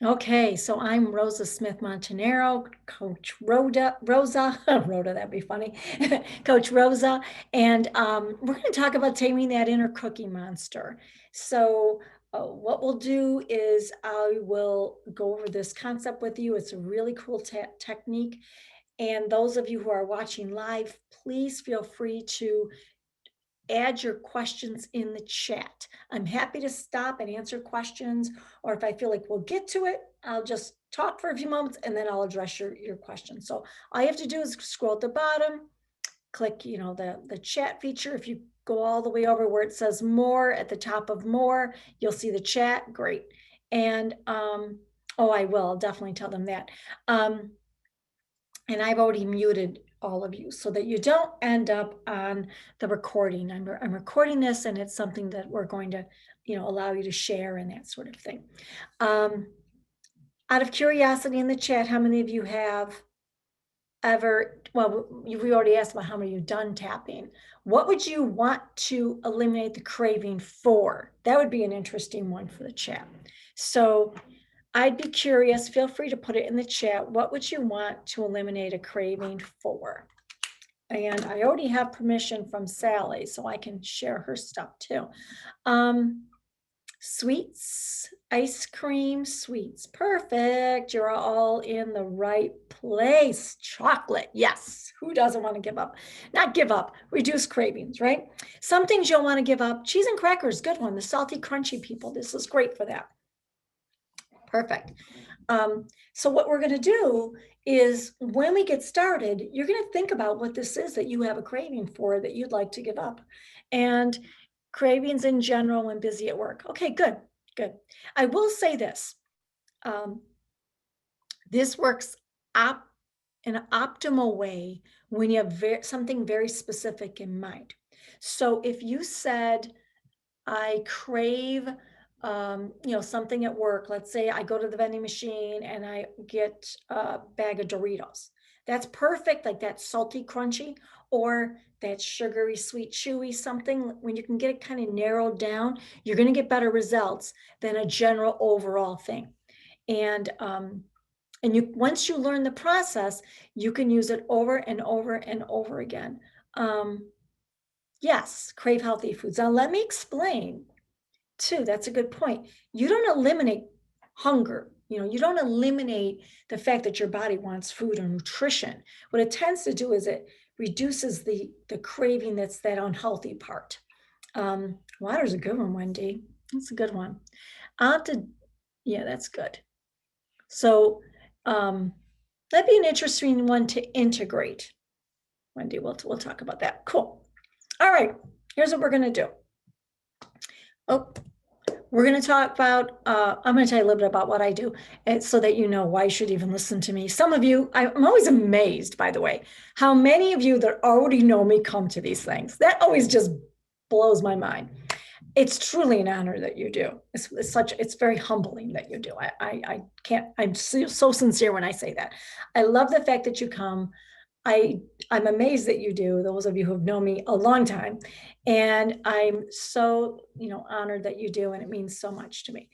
Okay, so I'm Rosa Smith Montanaro, Coach Rosa, Rhoda, that'd be funny, Coach Rosa, and we're going to talk about taming that inner cookie monster. So, what we'll do is I will go over this concept with you. It's a really cool technique, and those of you who are watching live, please feel free to add your questions in the chat. I'm happy to stop and answer questions, or if I feel like we'll get to it, I'll just talk for a few moments and then I'll address your questions. So all you have to do is scroll at the bottom, click, the chat feature. If you go all the way over where it says more at the top of more, you'll see the chat. Great. And oh, I will definitely tell them that. And I've already muted all of you so that you don't end up on the recording. I'm recording this and it's something that we're going to, allow you to share and that sort of thing. Out of curiosity in the chat, how many of you have ever, well, we already asked about how many you've done tapping. What would you want to eliminate the craving for? That would be an interesting one for the chat. So I'd be curious, feel free to put it in the chat. What would you want to eliminate a craving for? And I already have permission from Sally, so I can share her stuff too. Sweets, ice cream, sweets. Perfect. You're all in the right place. Chocolate. Yes. Who doesn't want to give up? Not give up, reduce cravings, right? Some things you'll want to give up. Cheese and crackers, good one. The salty, crunchy people. This is great for that. Perfect. So what we're going to do is when we get started, you're going to think about what this is that you have a craving for that you'd like to give up. And cravings in general when busy at work. Okay, good, good. I will say this. This works in an optimal way when you have something very specific in mind. So if you said, I crave something at work. Let's say I go to the vending machine and I get a bag of Doritos. That's perfect, like that salty, crunchy, or that sugary, sweet, chewy something. When you can get it kind of narrowed down, you're going to get better results than a general overall thing. And you once you learn the process, you can use it over and over and over again. Yes, crave healthy foods. Now let me explain too. That's a good point. You don't eliminate hunger. You don't eliminate the fact that your body wants food or nutrition. What it tends to do is it reduces the craving, that's that unhealthy part. Water's a good one, Wendy. That's a good one. I'll have to, yeah, that's good. So that'd be an interesting one to integrate. Wendy, we'll talk about that. Cool. All right, here's what we're going to do. Oh, we're going to talk about, I'm going to tell you a little bit about what I do so that you know why you should even listen to me. Some of you, I'm always amazed, by the way, how many of you that already know me come to these things. That always just blows my mind. It's truly an honor that you do. It's very humbling that you do. I can't, I'm so sincere when I say that. I love the fact that you come. I'm amazed that you do, those of you who have known me a long time. And I'm so, honored that you do, and it means so much to me.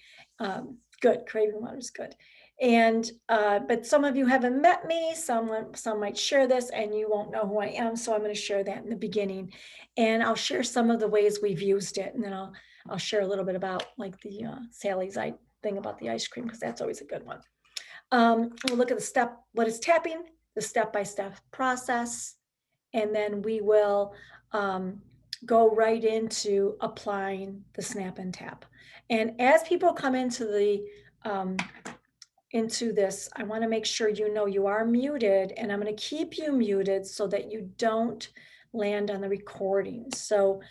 Good, craving water is good. And, but some of you haven't met me, some might share this and you won't know who I am. So I'm going to share that in the beginning, and I'll share some of the ways we've used it. And then I'll share a little bit about like the Sally's thing about the ice cream, because that's always a good one. We'll look at what is tapping, the step-by-step process, and then we will go right into applying the snap and tap. And as people come into this, I want to make sure you know you are muted, and I'm going to keep you muted so that you don't land on the recording. So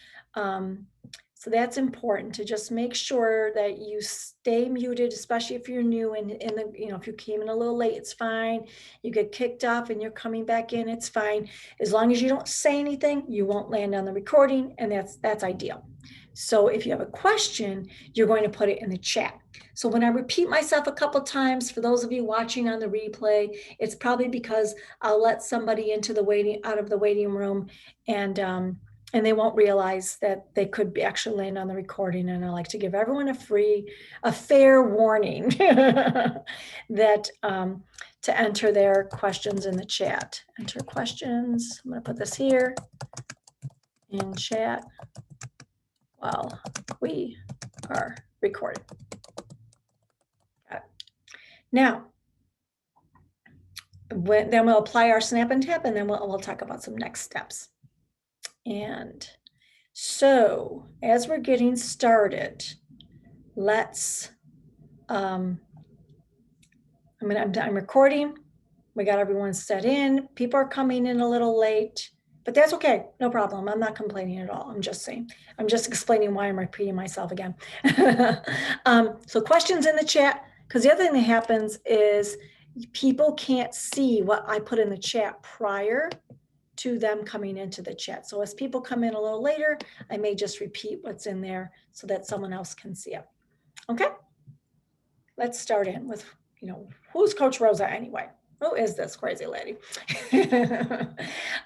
that's important, to just make sure that you stay muted, especially if you're new and if you came in a little late, it's fine. You get kicked off and you're coming back in, it's fine. As long as you don't say anything, you won't land on the recording, and that's ideal. So if you have a question, you're going to put it in the chat. So when I repeat myself a couple times, for those of you watching on the replay, it's probably because I'll let somebody out of the waiting room, and and they won't realize that they could be actually land on the recording. And I like to give everyone a fair warning that to enter their questions in the chat. Enter questions. I'm going to put this here in chat while we are recording. Got it. Now, then we'll apply our snap and tap, and then we'll talk about some next steps. And so as we're getting started, let's, I'm recording. We got everyone set in. People are coming in a little late, but that's okay. No problem. I'm not complaining at all. I'm just saying, I'm just explaining why I'm repeating myself again. So questions in the chat, because the other thing that happens is people can't see what I put in the chat prior to them coming into the chat. So as people come in a little later, I may just repeat what's in there so that someone else can see it. Okay, let's start in with, who's Coach Rosa anyway? Who is this crazy lady?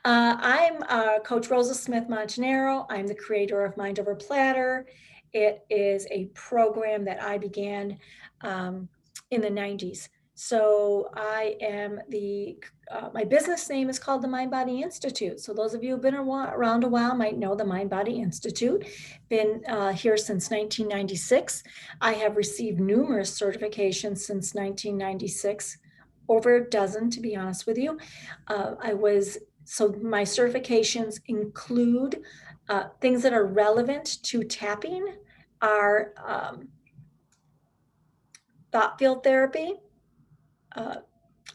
I'm Coach Rosa Smith Montanaro. I'm the creator of Mind Over Platter. It is a program that I began in the 90s. So I am my business name is called the Mind Body Institute. So those of you who've been around a while might know the Mind Body Institute. Been here since 1996. I have received numerous certifications since 1996, over a dozen, to be honest with you. So my certifications include things that are relevant to tapping, are thought field therapy,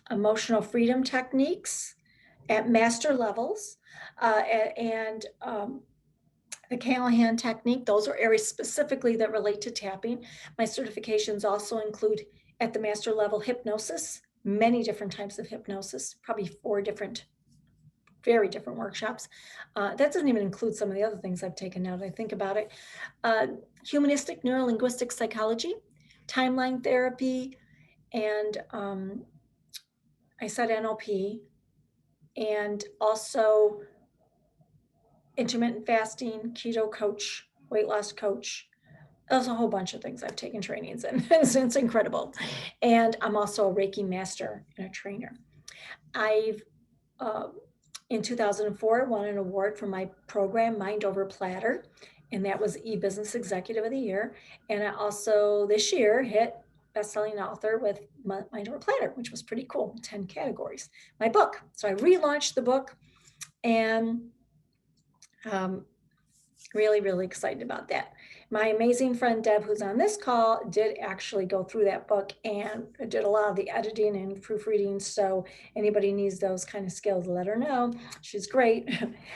emotional freedom techniques at master levels, and the Callahan technique. Those are areas specifically that relate to tapping. My certifications also include at the master level hypnosis, many different types of hypnosis, probably 4 different, very different workshops. That doesn't even include some of the other things I've taken now that I think about it. Humanistic neurolinguistic psychology, timeline therapy, and I said NLP, and also intermittent fasting, keto coach, weight loss coach. There's a whole bunch of things I've taken trainings in. It's incredible. And I'm also a Reiki master and a trainer. I've, in 2004, won an award for my program, Mind Over Platter, and that was e-business executive of the year. And I also this year hit best-selling author with Mind Over Platter, which was pretty cool, 10 categories, my book. So I relaunched the book, and really, really excited about that. My amazing friend Deb, who's on this call, did actually go through that book and did a lot of the editing and proofreading. So anybody needs those kind of skills, let her know. She's great.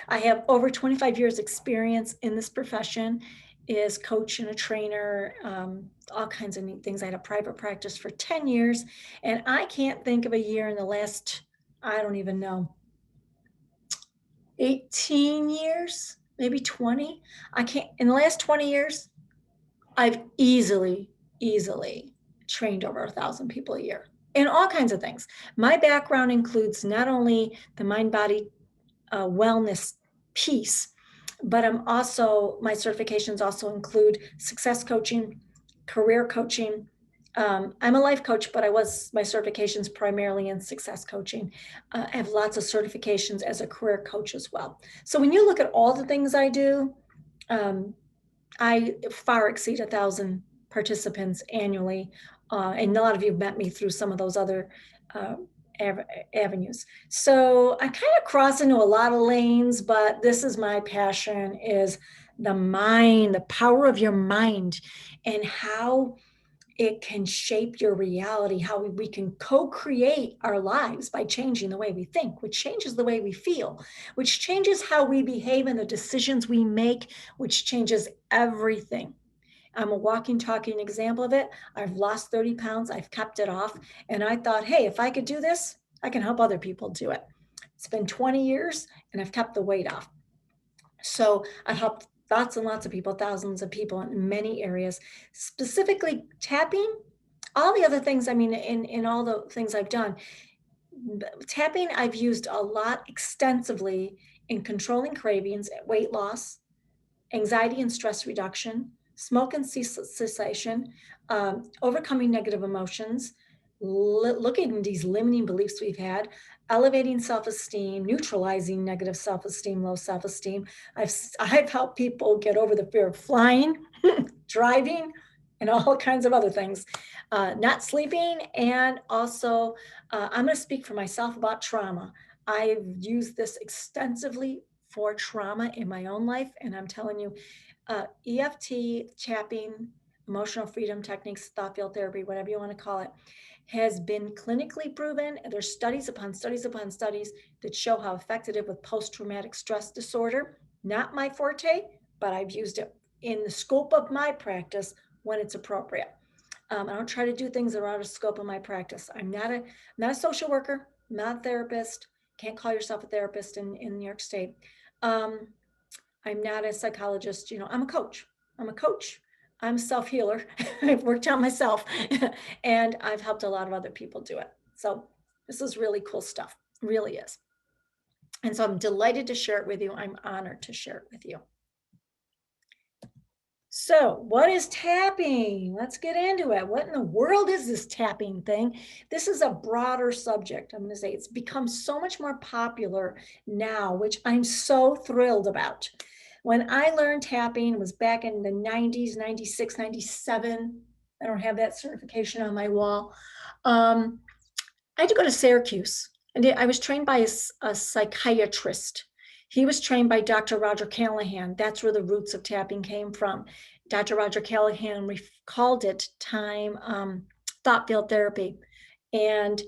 I have over 25 years experience in this profession, is coach and a trainer, all kinds of neat things. I had a private practice for 10 years, and I can't think of a year in the last, I don't even know, 18 years, maybe 20. In the last 20 years, I've easily trained over 1,000 people a year in all kinds of things. My background includes not only the mind body wellness piece, but my certifications also include success coaching, career coaching. I'm a life coach, but my certifications primarily in success coaching. I have lots of certifications as a career coach as well. So when you look at all the things I do, I far exceed 1,000 participants annually. And a lot of you met me through some of those other avenues. So I kind of cross into a lot of lanes, but this is my passion, is the mind, the power of your mind, and how it can shape your reality, how we can co-create our lives by changing the way we think, which changes the way we feel, which changes how we behave and the decisions we make, which changes everything. I'm a walking, talking example of it. I've lost 30 pounds. I've kept it off. And I thought, hey, if I could do this, I can help other people do it. It's been 20 years and I've kept the weight off. So I've helped lots and lots of people, thousands of people in many areas, specifically tapping. All the other things, in all the things I've done, tapping I've used a lot extensively in controlling cravings, weight loss, anxiety and stress reduction, smoke and cessation, overcoming negative emotions, looking at these limiting beliefs we've had, elevating self-esteem, neutralizing negative self-esteem, low self-esteem. I've helped people get over the fear of flying, driving, and all kinds of other things, not sleeping. And also, I'm going to speak for myself about trauma. I've used this extensively for trauma in my own life. And I'm telling you, EFT, tapping, emotional freedom techniques, thought field therapy, whatever you want to call it, has been clinically proven. There's studies upon studies upon studies that show how effective it is with post-traumatic stress disorder. Not my forte, but I've used it in the scope of my practice when it's appropriate. I don't try to do things that are out of scope of my practice. I'm not a social worker, not a therapist. Can't call yourself a therapist in New York State. I'm not a psychologist. I'm a coach. I'm a coach. I'm a self-healer. I've worked on myself and I've helped a lot of other people do it. So this is really cool stuff. Really is. And so I'm delighted to share it with you. I'm honored to share it with you. So what is tapping? Let's get into it. What in the world is this tapping thing? This is a broader subject. I'm going to say it's become so much more popular now, which I'm so thrilled about. When I learned tapping was back in the 90s, 96, 97. I don't have that certification on my wall. I had to go to Syracuse. And I was trained by a psychiatrist. He was trained by Dr. Roger Callahan. That's where the roots of tapping came from. Dr. Roger Callahan called it thought field therapy. And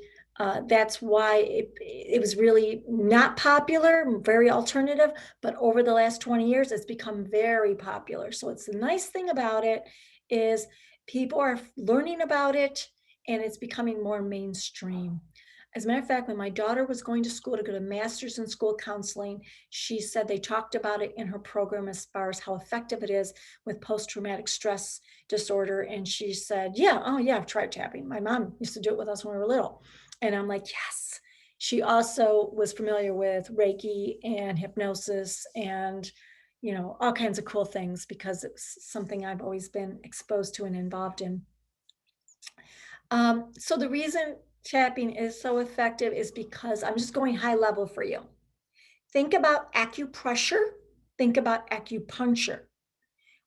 that's why it was really not popular, very alternative, but over the last 20 years, it's become very popular. So it's the nice thing about it is people are learning about it and it's becoming more mainstream. As a matter of fact, when my daughter was going to school to get a master's in school counseling, she said they talked about it in her program as far as how effective it is with post-traumatic stress disorder. And she said, yeah, oh yeah, I've tried tapping. My mom used to do it with us when we were little. And I'm like, yes. She also was familiar with Reiki and hypnosis and all kinds of cool things because it's something I've always been exposed to and involved in. So the reason tapping is so effective is because I'm just going high level for you. Think about acupressure, think about acupuncture.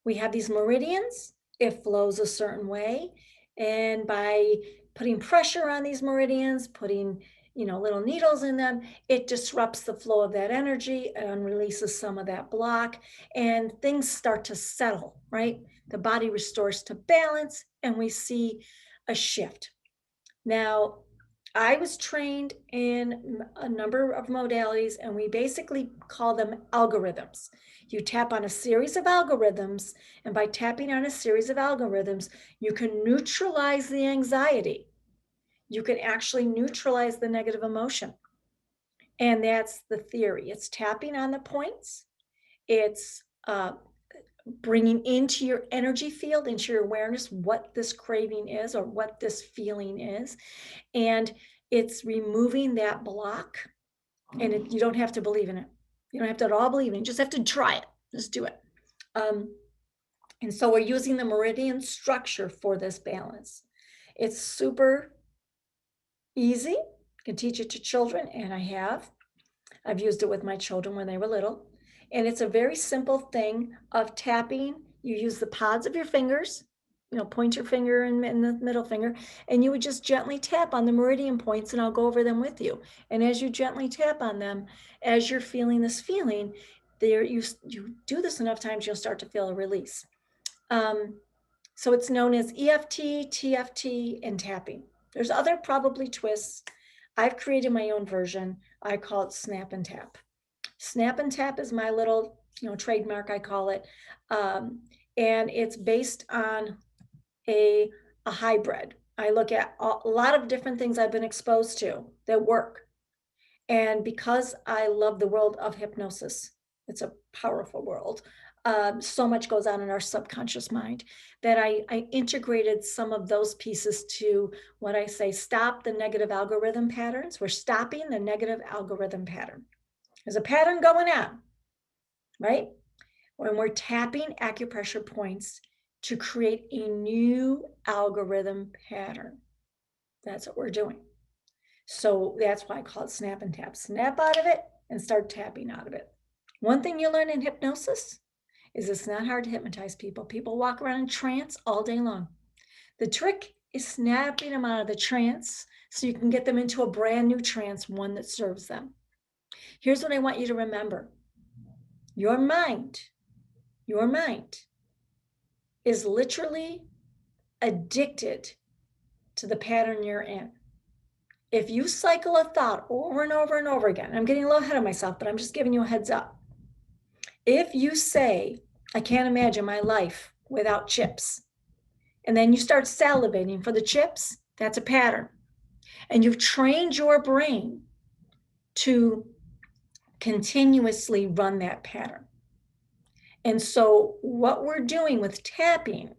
We have these meridians, it flows a certain way. And by putting pressure on these meridians, putting little needles in them, it disrupts the flow of that energy and releases some of that block and things start to settle, right? The body restores to balance and we see a shift. Now, I was trained in a number of modalities and we basically call them algorithms. You tap on a series of algorithms, and by tapping on a series of algorithms, you can neutralize the anxiety. You can actually neutralize the negative emotion. And that's the theory. It's tapping on the points. It's bringing into your energy field, into your awareness, what this craving is or what this feeling is. And it's removing that block. And you don't have to believe in it. You don't have to at all believe in it. You just have to try it. Just do it. And so we're using the meridian structure for this balance. It's super easy. You can teach it to children, and I have. I've used it with my children when they were little. And it's a very simple thing of tapping. You use the pods of your fingers, point your finger and the middle finger, and you would just gently tap on the meridian points, and I'll go over them with you. And as you gently tap on them, as you're feeling this feeling, there you do this enough times, you'll start to feel a release. So it's known as EFT, TFT, and tapping. There's other probably twists. I've created my own version. I call it snap and tap. Snap and tap is my little, trademark, I call it. And it's based on a hybrid. I look at a lot of different things I've been exposed to that work. And because I love the world of hypnosis, it's a powerful world. So much goes on in our subconscious mind that I integrated some of those pieces to what I say, stop the negative algorithm patterns. We're stopping the negative algorithm pattern. There's a pattern going on, right? When we're tapping acupressure points to create a new algorithm pattern. That's what we're doing. So that's why I call it snap and tap. Snap out of it and start tapping out of it. One thing you learn in hypnosis is it's not hard to hypnotize people. People walk around in trance all day long. The trick is snapping them out of the trance so you can get them into a brand new trance, one that serves them. Here's what I want you to remember. Your mind is literally addicted to the pattern you're in. If you cycle a thought over and over and over again, I'm getting a little ahead of myself, but I'm just giving you a heads up. If you say, I can't imagine my life without chips, and then you start salivating for the chips, that's a pattern. And you've trained your brain to continuously run that pattern. And so what we're doing with tapping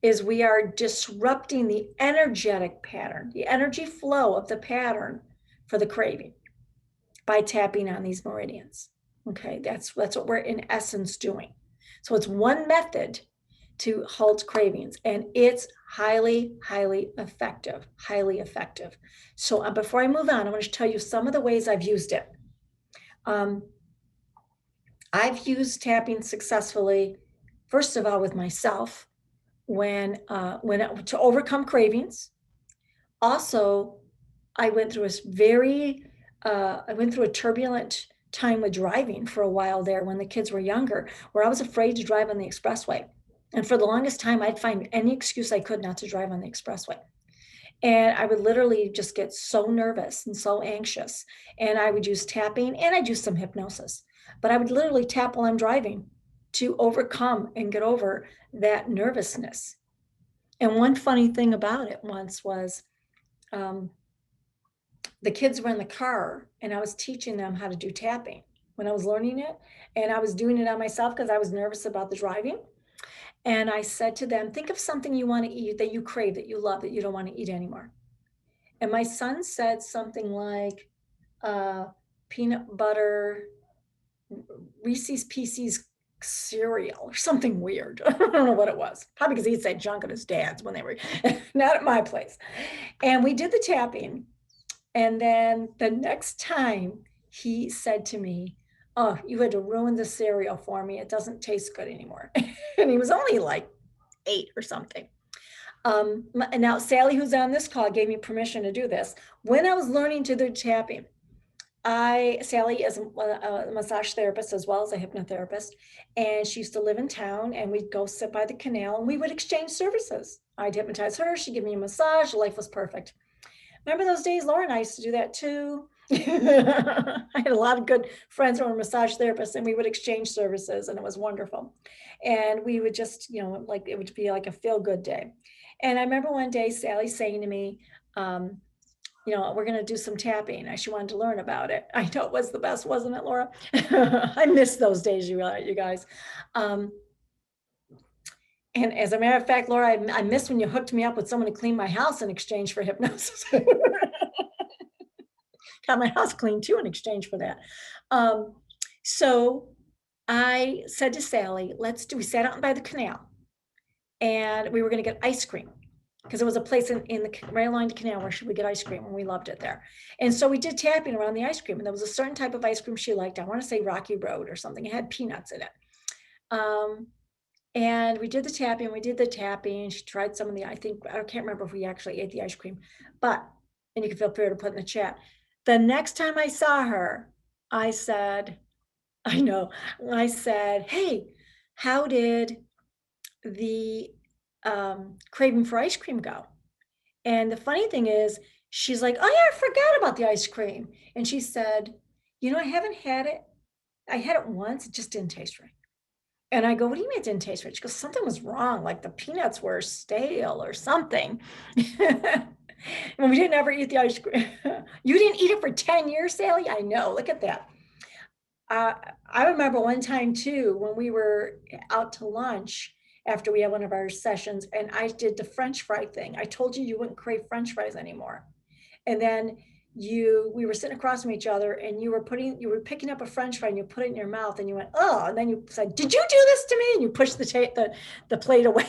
is we are disrupting the energetic pattern, the energy flow of the pattern for the craving by tapping on these meridians. Okay, that's what we're in essence doing. So it's one method to halt cravings, and it's highly, highly effective, highly effective. So before I move on, I want to tell you some of the ways I've used it. I've used tapping successfully, first of all, with myself when to overcome cravings. Also, I went through a turbulent time with driving for a while there when the kids were younger, where I was afraid to drive on the expressway. And for the longest time, I'd find any excuse I could not to drive on the expressway. And I would literally just get so nervous and so anxious. And I would use tapping and I'd use some hypnosis. But I would literally tap while I'm driving to overcome and get over that nervousness. And one funny thing about it once was the kids were in the car and I was teaching them how to do tapping when I was learning it. And I was doing it on myself because I was nervous about the driving. And I said to them, think of something you want to eat that you crave, that you love, that you don't want to eat anymore. And my son said something like peanut butter, Reese's Pieces cereal or something weird. I don't know what it was. Probably because he eats that junk at his dad's when they were not at my place. And we did the tapping. And then the next time he said to me, oh, you had to ruin the cereal for me. It doesn't taste good anymore. And he was only like 8 or something. And now Sally, who's on this call, gave me permission to do this. When I was learning to do tapping, Sally is a massage therapist as well as a hypnotherapist, and she used to live in town, and we'd go sit by the canal and we would exchange services. I'd hypnotize her, she'd give me a massage, life was perfect. Remember those days? Laura and I used to do that too. I had a lot of good friends who were massage therapists, and we would exchange services, and it was wonderful. And we would just, like it would be like a feel-good day. And I remember one day Sally saying to me, we're going to do some tapping. She wanted to learn about it. I know it was the best, wasn't it, Laura? I miss those days, you guys. And as a matter of fact, Laura, I miss when you hooked me up with someone to clean my house in exchange for hypnosis. Got my house cleaned too in exchange for that. So I said to Sally, we sat out by the canal and we were going to get ice cream because there was a place in the right along the canal where she would get ice cream, and we loved it there. And so we did tapping around the ice cream, and there was a certain type of ice cream she liked. I want to say Rocky Road or something. It had peanuts in it. And we did the tapping. She tried some of I can't remember if we actually ate the ice cream, and you can feel free to put in the chat. The next time I saw her, I said, hey, how did the craving for ice cream go? And the funny thing is, she's like, oh yeah, I forgot about the ice cream. And she said, I haven't had it. I had it once, it just didn't taste right. And I go, what do you mean it didn't taste right? She goes, something was wrong, like the peanuts were stale or something. And we didn't ever eat the ice cream. You didn't eat it for 10 years, Sally? I know, look at that. I remember one time too, when we were out to lunch after we had one of our sessions, and I did the French fry thing. I told you wouldn't crave French fries anymore. And then we were sitting across from each other and you were picking up a French fry and you put it in your mouth and you went, oh, and then you said, did you do this to me? And you pushed the plate away.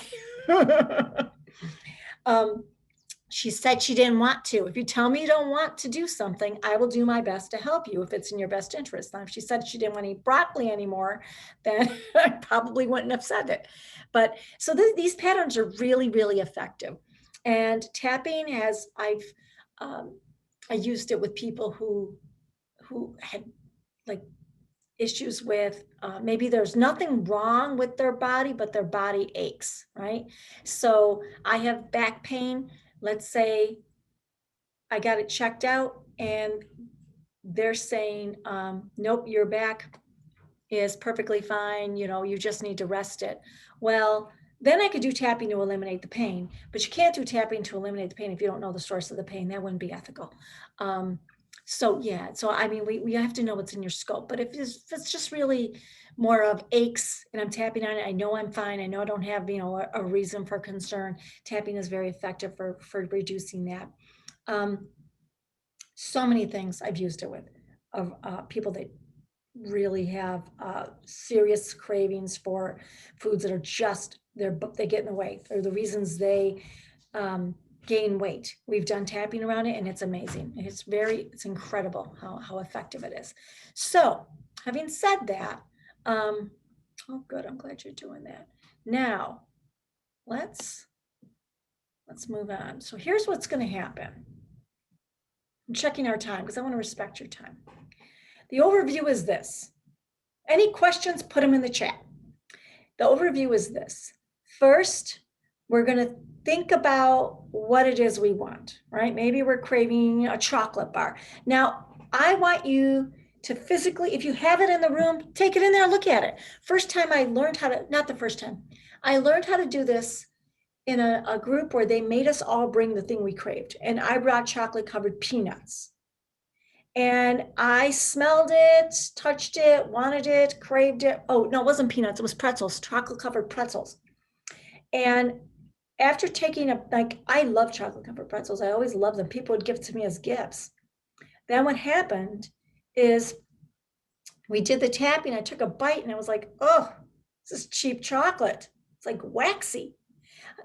She said she didn't want to. If you tell me you don't want to do something, I will do my best to help you if it's in your best interest. Now, if she said she didn't want to eat broccoli anymore, then I probably wouldn't have said it. But so these patterns are really, really effective. And tapping I used it with people who had like issues with maybe there's nothing wrong with their body, but their body aches, right? So I have back pain. Let's say I got it checked out and they're saying, nope, your back is perfectly fine. You just need to rest it. Well, then I could do tapping to eliminate the pain, but you can't do tapping to eliminate the pain if you don't know the source of the pain. That wouldn't be ethical. So yeah, so I mean, we have to know what's in your scope, but if it's just really more of aches and I'm tapping on it, I know I'm fine. I know I don't have, a reason for concern. Tapping is very effective for reducing that. So many things I've used it with of people that really have serious cravings for foods that are just they get in the way, or the reasons they gain weight. We've done tapping around it and it's amazing. It's incredible how effective it is. So having said that, oh good, I'm glad you're doing that. Now let's move on. So here's what's going to happen. I'm checking our time because I want to respect your time. The overview is this. Any questions, put them in the chat. The overview is this. First, we're going to think about what it is we want, right? Maybe we're craving a chocolate bar. Now, I want you to physically, if you have it in the room, take it in there, look at it. First time I learned how to, not the first time, I learned how to do this in a group where they made us all bring the thing we craved. And I brought chocolate covered peanuts. And I smelled it, touched it, wanted it, craved it. Oh, no, it wasn't peanuts. It was pretzels, chocolate covered pretzels. And after taking I love chocolate covered pretzels. I always loved them. People would give to me as gifts. Then what happened is we did the tapping. I took a bite and I was like, oh, this is cheap chocolate. It's like waxy.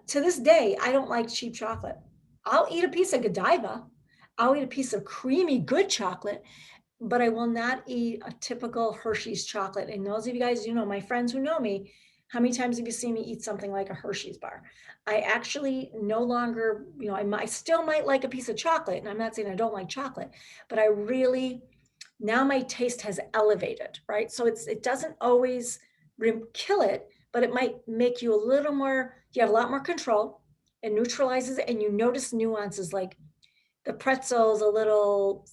To this day, I don't like cheap chocolate. I'll eat a piece of Godiva. I'll eat a piece of creamy, good chocolate, but I will not eat a typical Hershey's chocolate. And those of you guys, my friends who know me, how many times have you seen me eat something like a Hershey's bar? I actually no longer, I still might like a piece of chocolate, and I'm not saying I don't like chocolate, but I really, now my taste has elevated, right? So it doesn't always kill it, but it might make you a little more, you have a lot more control. It neutralizes it, and you notice nuances like the pretzel's a little,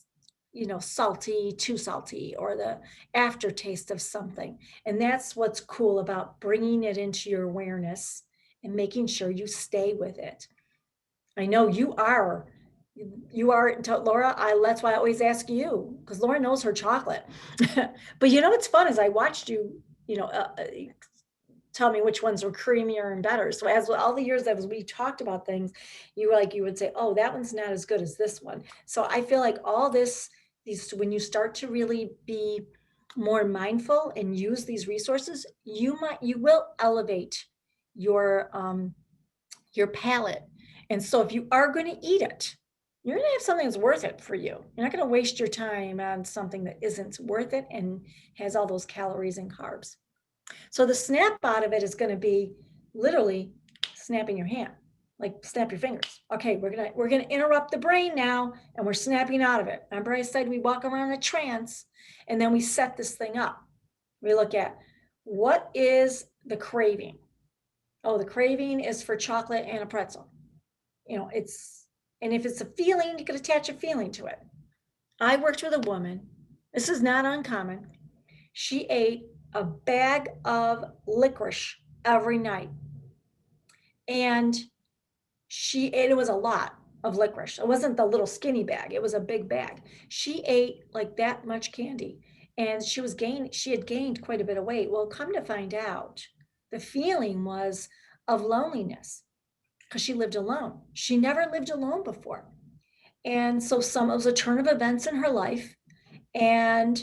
salty, too salty, or the aftertaste of something. And that's what's cool about bringing it into your awareness and making sure you stay with it. I know you are, Laura. That's why I always ask you, because Laura knows her chocolate. But what's fun is I watched you, tell me which ones were creamier and better. So as all the years as we talked about things, you would say, oh, that one's not as good as this one. So I feel like all these, when you start to really be more mindful and use these resources, you will elevate your palate. And so if you are going to eat it, you're going to have something that's worth it for you. You're not going to waste your time on something that isn't worth it and has all those calories and carbs. So the snap out of it is going to be literally snapping your hand, like snap your fingers. Okay, we're gonna interrupt the brain now, and we're snapping out of it. Remember I said we walk around in a trance, and then we set this thing up. We look at what is the craving. Oh, the craving is for chocolate and a pretzel. And if it's a feeling, you could attach a feeling to it. I worked with a woman. This is not uncommon. She ate a bag of licorice every night. And it was a lot of licorice. It wasn't the little skinny bag. It was a big bag. She ate like that much candy, and she had gained quite a bit of weight. Well, come to find out, the feeling was of loneliness because she lived alone. She never lived alone before. And so it was a turn of events in her life. And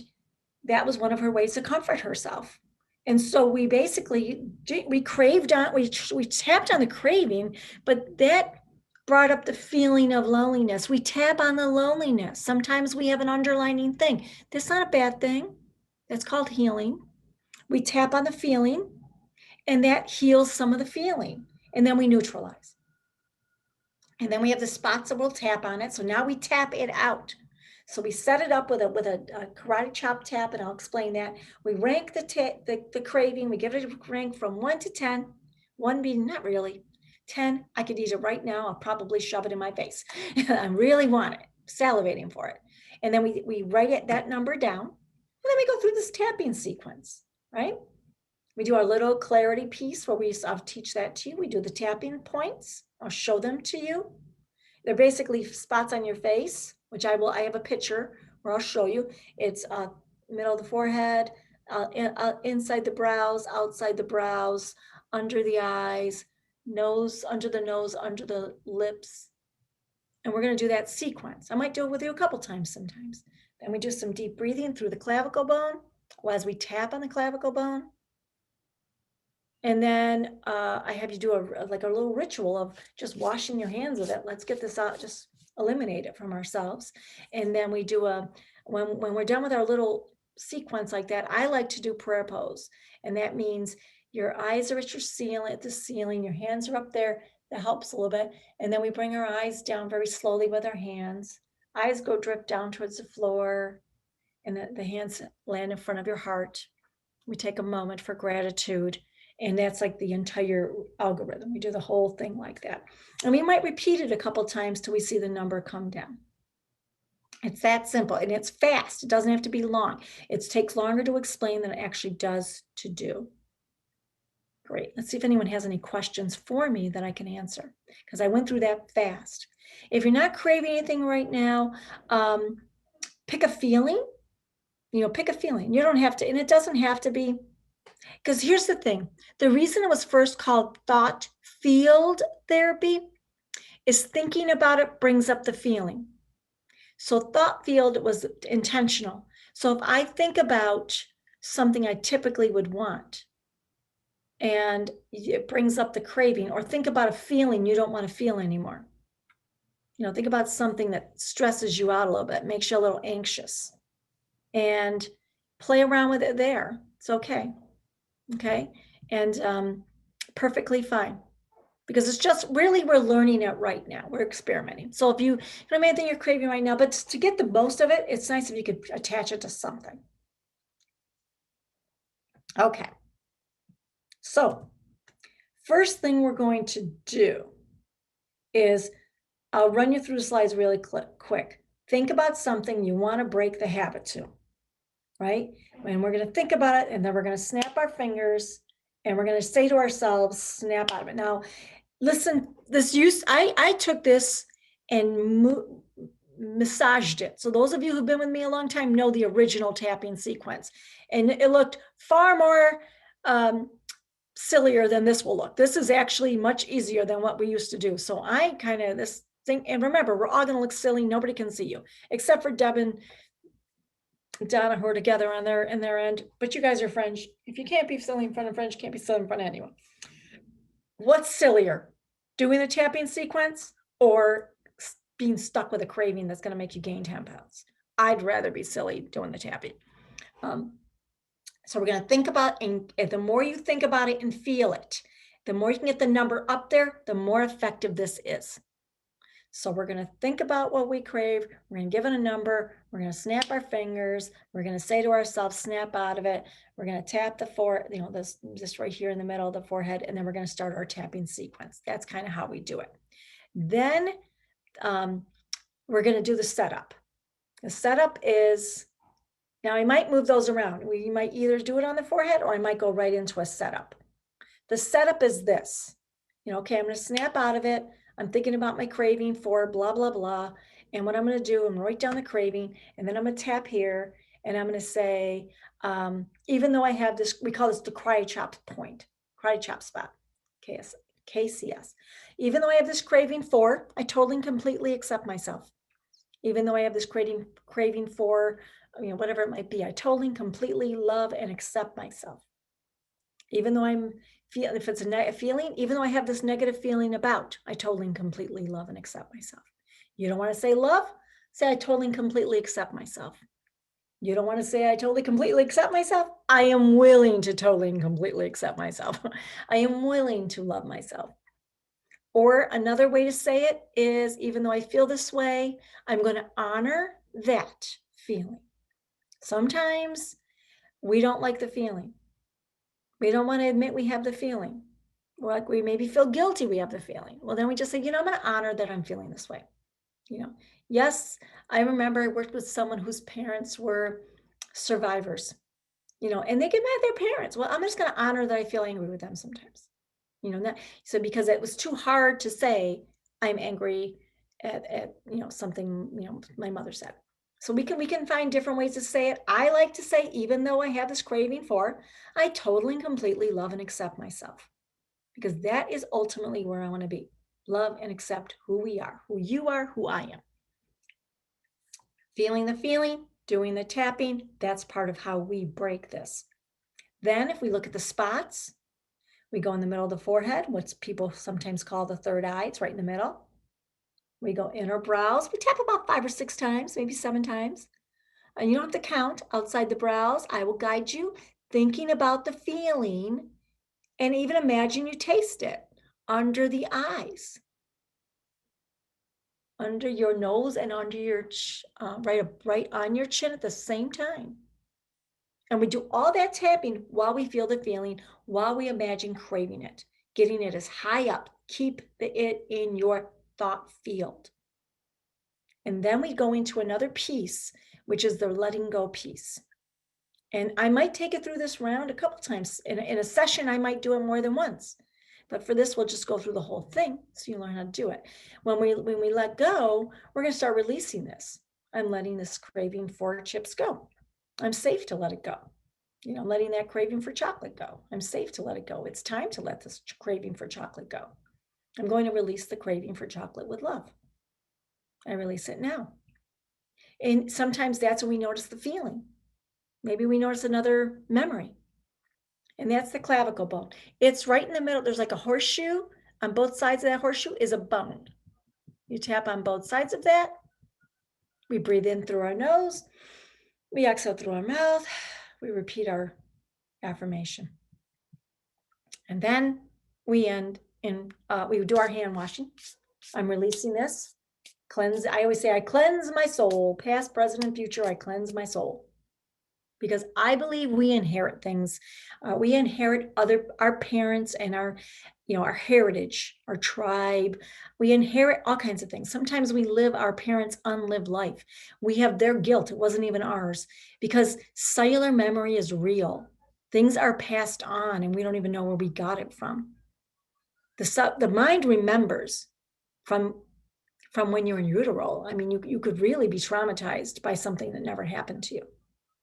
that was one of her ways to comfort herself. And so we basically, we craved on, we tapped on the craving, but that brought up the feeling of loneliness. We tap on the loneliness. Sometimes we have an underlining thing. That's not a bad thing. That's called healing. We tap on the feeling, and that heals some of the feeling. And then we neutralize. And then we have the spots that we'll tap on it. So now we tap it out. So we set it up with a karate chop tap, and I'll explain that. We rank the craving. We give it a rank from 1 to 10. 1 being not really. 10, I could eat it right now. I'll probably shove it in my face. I really want it, salivating for it. And then we write that number down. And then we go through this tapping sequence, right? We do our little clarity piece where I'll teach that to you. We do the tapping points. I'll show them to you. They're basically spots on your face, which I have a picture where I'll show you. It's middle of the forehead, inside the brows, outside the brows, under the eyes, nose, under the lips. And we're going to do that sequence. I might do it with you a couple times sometimes. Then we do some deep breathing through the clavicle bone as we tap on the clavicle bone. And then I have you do a little ritual of just washing your hands with it. Let's get this out, just eliminate it from ourselves. And then we do when we're done with our little sequence like that, I like to do prayer pose. And that means your eyes are at the ceiling, your hands are up there. That helps a little bit. And then we bring our eyes down very slowly with our hands. Eyes go drip down towards the floor, and the hands land in front of your heart. We take a moment for gratitude. And that's like the entire algorithm. We do the whole thing like that. And we might repeat it a couple times till we see the number come down. It's that simple, and it's fast. It doesn't have to be long. It takes longer to explain than it actually does to do. Great. Let's see if anyone has any questions for me that I can answer, because I went through that fast. If you're not craving anything right now, pick a feeling. Pick a feeling. You don't have to, and it doesn't have to be. Because here's the thing, the reason it was first called thought field therapy is thinking about it brings up the feeling. So thought field was intentional. So if I think about something I typically would want, and it brings up the craving, or think about a feeling you don't want to feel anymore. Think about something that stresses you out a little bit, makes you a little anxious, and play around with it there. It's okay. Okay. And perfectly fine, because it's just really, we're learning it right now. We're experimenting. So if you don't have anything you're craving right now, but to get the most of it, it's nice if you could attach it to something. Okay. So first thing we're going to do is I'll run you through the slides really quick. Think about something you want to break the habit to, right? And we're going to think about it, and then we're going to snap our fingers, and we're going to say to ourselves, snap out of it. Now, listen, I took this and massaged it. So those of you who've been with me a long time know the original tapping sequence. And it looked far more sillier than this will look. This is actually much easier than what we used to do. So I kind of, this thing, and remember, we're all going to look silly. Nobody can see you, except for Deb and Donna, who are together on their end. But you guys are friends. If you can't be silly in front of friends, you can't be silly in front of anyone. What's sillier, doing the tapping sequence or being stuck with a craving that's going to make you gain 10 pounds? I'd rather be silly doing the tapping. So we're going to think about, and the more you think about it and feel it, the more you can get the number up there, the more effective this is. So we're going to think about what we crave. We're going to give it a number. We're going to snap our fingers. We're going to say to ourselves, snap out of it. We're going to tap the forehead, this right here in the middle of the forehead. And then we're going to start our tapping sequence. That's kind of how we do it. Then we're going to do the setup. The setup is, now I might move those around. We might either do it on the forehead, or I might go right into a setup. The setup is this. Okay, I'm going to snap out of it. I'm thinking about my craving for blah, blah, blah. And what I'm going to do, I'm going to write down the craving, and then I'm going to tap here, and I'm going to say, even though I have this, we call this the karate chop point, karate chop spot, KCS. Even though I have this craving for, I totally and completely accept myself. Even though I have this craving for, whatever it might be, I totally and completely love and accept myself. Even though if it's a feeling, even though I have this negative feeling about, I totally and completely love and accept myself. You don't want to say love? Say I totally and completely accept myself. You don't want to say I totally completely accept myself? I am willing to totally and completely accept myself. I am willing to love myself. Or another way to say it is, even though I feel this way, I'm going to honor that feeling. Sometimes we don't like the feeling. We don't want to admit we have the feeling. Like we maybe feel guilty we have the feeling. Well, then we just say, I'm going to honor that I'm feeling this way. Yes, I remember I worked with someone whose parents were survivors, and they get mad at their parents. Well, I'm just going to honor that I feel angry with them sometimes. So because it was too hard to say I'm angry at something my mother said. So we can find different ways to say it. I like to say, even though I have this craving for, I totally and completely love and accept myself, because that is ultimately where I want to be. Love and accept who we are, who you are, who I am. Feeling the feeling, doing the tapping, that's part of how we break this. Then if we look at the spots, we go in the middle of the forehead, what people sometimes call the third eye. It's right in the middle. We go inner brows. We tap about 5 or 6 times, maybe 7 times. And you don't have to count outside the brows. I will guide you thinking about the feeling, and even imagine you taste it under the eyes, under your nose and under your right on your chin at the same time. And we do all that tapping while we feel the feeling, while we imagine craving it, getting it as high up. Keep it in your thought field. And then we go into another piece, which is the letting go piece. And I might take it through this round a couple times. In a session, I might do it more than once. But for this, we'll just go through the whole thing so you learn how to do it. When we let go, we're going to start releasing this. I'm letting this craving for chips go. I'm safe to let it go. Letting that craving for chocolate go. I'm safe to let it go. It's time to let this craving for chocolate go. I'm going to release the craving for chocolate with love. I release it now. And sometimes that's when we notice the feeling. Maybe we notice another memory. And that's the clavicle bone. It's right in the middle. There's like a horseshoe. On both sides of that horseshoe is a bone. You tap on both sides of that. We breathe in through our nose. We exhale through our mouth. We repeat our affirmation. And then we end in, we do our hand washing. I'm releasing this. Cleanse. I always say, I cleanse my soul, past, present, and future. I cleanse my soul. Because I believe we inherit things. We inherit our parents and our heritage, our tribe. We inherit all kinds of things. Sometimes we live our parents' unlived life. We have their guilt. It wasn't even ours, because cellular memory is real. Things are passed on and we don't even know where we got it from. The mind remembers from when you're in utero. I mean, you could really be traumatized by something that never happened to you,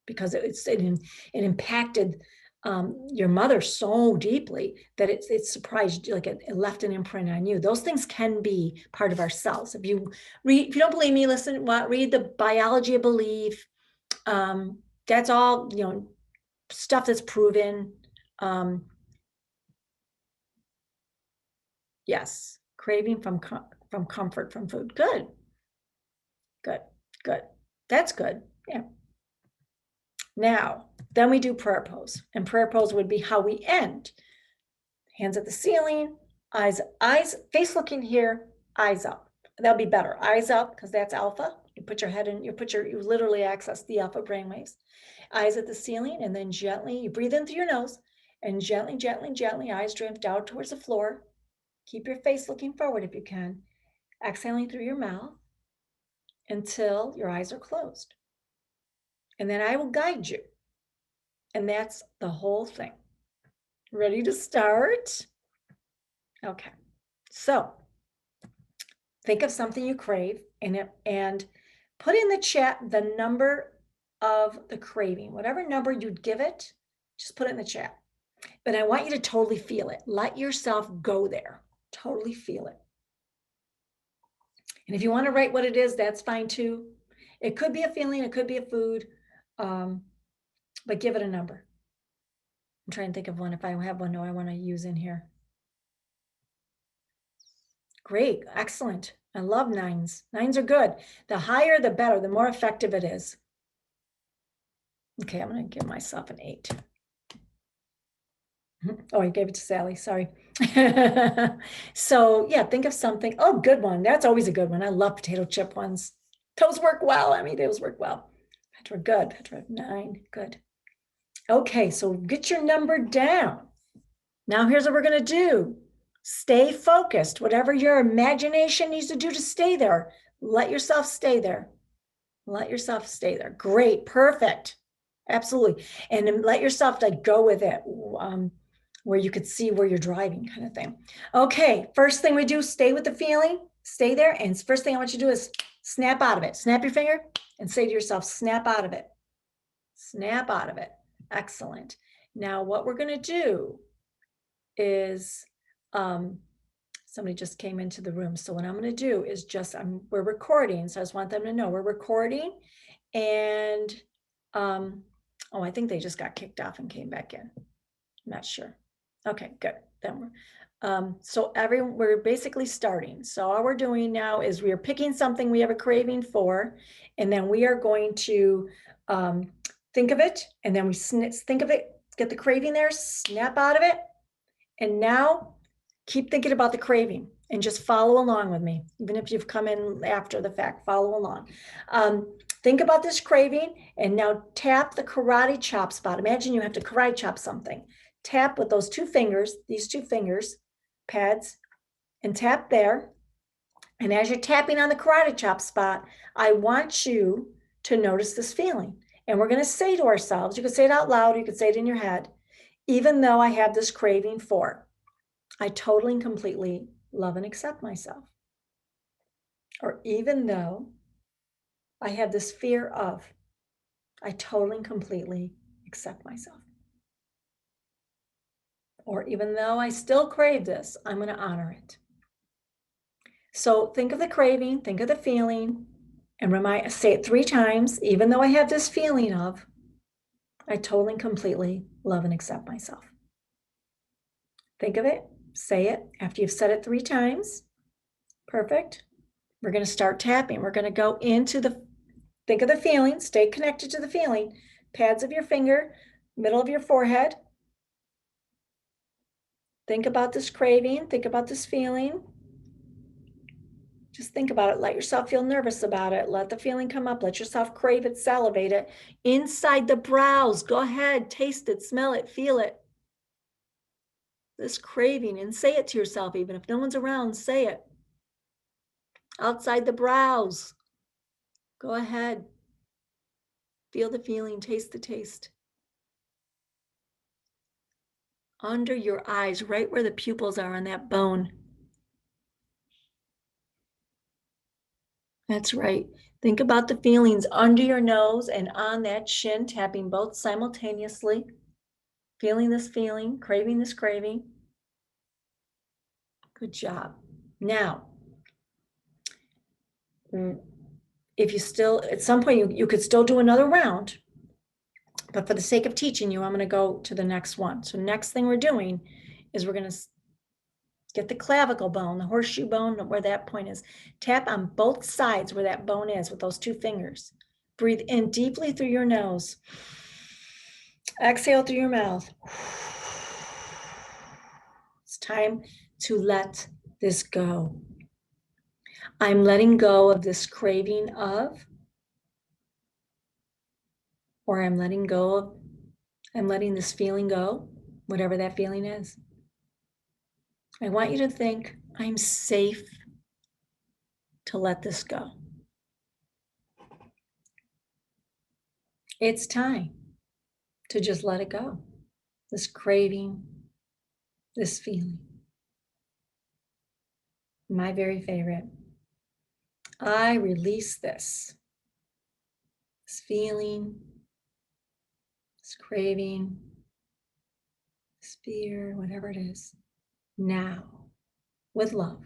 because it impacted your mother so deeply that it surprised you, like it left an imprint on you. Those things can be part of ourselves. If you don't believe me, read the Biology of Belief. That's all stuff that's proven. Yes, craving from comfort from food. Good. That's good. Yeah. Now, then we do prayer pose. And prayer pose would be how we end. Hands at the ceiling, eyes, face looking here, eyes up. That'll be better. Eyes up, because that's alpha. You put your head in, you literally access the alpha brainwaves. Eyes at the ceiling, and then gently, you breathe in through your nose, and gently, gently, gently, eyes drift down towards the floor. Keep your face looking forward if you can. Exhaling through your mouth until your eyes are closed. And then I will guide you. And that's the whole thing. Ready to start? Okay. So think of something you crave and put in the chat the number of the craving. Whatever number you'd give it, just put it in the chat. But I want you to totally feel it. Let yourself go there. Totally feel it. And if you want to write what it is, that's fine too. It could be a feeling, it could be a food, but give it a number. I'm trying to think of one if I have one I want to use in here. Great, excellent. I love nines. Nines are good. The higher, the better, the more effective it is. Okay, I'm going to give myself an 8. Oh, I gave it to Sally. Sorry. So yeah, think of something. Oh, good one. That's always a good one. I love potato chip ones. Those work well. I mean, those work well. Petra, good. Petra, 9. Good. Okay, so get your number down. Now here's what we're going to do. Stay focused. Whatever your imagination needs to do to stay there, let yourself stay there. Let yourself stay there. Great. Perfect. Absolutely. And then let yourself like go with it, where you could see where you're driving kind of thing. Okay. First thing we do, stay with the feeling, stay there. And first thing I want you to do is snap out of it. Snap your finger and say to yourself, snap out of it. Snap out of it. Excellent. Now what we're going to do is, somebody just came into the room. So what I'm going to do is we're recording. So I just want them to know we're recording. And, oh, I think they just got kicked off and came back in. I'm not sure. Okay, good. Then we're basically starting. So all we're doing now is we are picking something we have a craving for, and then we are going to think of it, and then we think of it, get the craving there, snap out of it, and now keep thinking about the craving and just follow along with me. Even if you've come in after the fact, follow along. Think about this craving and now tap the karate chop spot. Imagine you have to karate chop something. Tap with those 2 fingers, these 2 fingers, pads, and tap there. And as you're tapping on the karate chop spot, I want you to notice this feeling. And we're going to say to ourselves, you can say it out loud, you can say it in your head, even though I have this craving for, I totally and completely love and accept myself. Or even though I have this fear of, I totally and completely accept myself. Or even though I still crave this, I'm going to honor it. So think of the craving, think of the feeling, and say it 3 times, even though I have this feeling of, I totally and completely love and accept myself. Think of it, say it after you've said it 3 times. Perfect. We're going to start tapping. We're going to go into think of the feeling, stay connected to the feeling, pads of your finger, middle of your forehead. Think about this craving, think about this feeling. Just think about it. Let yourself feel nervous about it. Let the feeling come up. Let yourself crave it, salivate it. Inside the brows, go ahead, taste it, smell it, feel it. This craving, and say it to yourself, even if no one's around, say it. Outside the brows, go ahead. Feel the feeling, taste the taste. Under your eyes, right where the pupils are on that bone. That's right. Think about the feelings under your nose and on that chin, tapping both simultaneously. Feeling this feeling, craving this craving. Good job. Now, if you still, at some point, you could still do another round. But for the sake of teaching you, I'm going to go to the next one. So next thing we're doing is we're going to get the clavicle bone, the horseshoe bone, where that point is. Tap on both sides where that bone is with those 2 fingers. Breathe in deeply through your nose. Exhale through your mouth. It's time to let this go. I'm letting go of this craving of, or I'm letting this feeling go, whatever that feeling is. I want you to think, I'm safe to let this go. It's time to just let it go. This craving, this feeling. My very favorite. I release this feeling, this craving, this fear, whatever it is, now with love.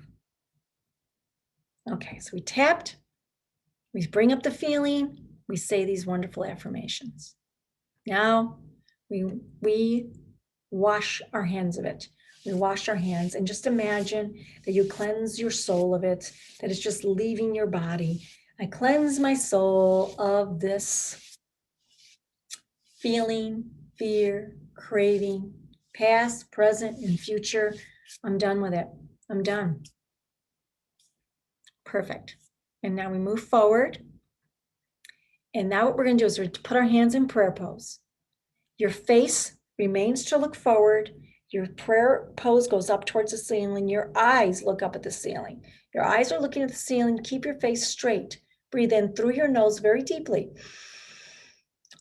Okay, so we We bring up the feeling, we say these wonderful affirmations. Now we wash our hands of it. We wash our hands and just imagine that you cleanse your soul of it, that it's just leaving your body. I cleanse my soul of this feeling, fear, craving, past, present, and future. I'm done with it. I'm done. Perfect. And now we move forward. And now what we're going to do is we're going to put our hands in prayer pose. Your face remains to look forward. Your prayer pose goes up towards the ceiling. Your eyes look up at the ceiling. Your eyes are looking at the ceiling. Keep your face straight. Breathe in through your nose very deeply.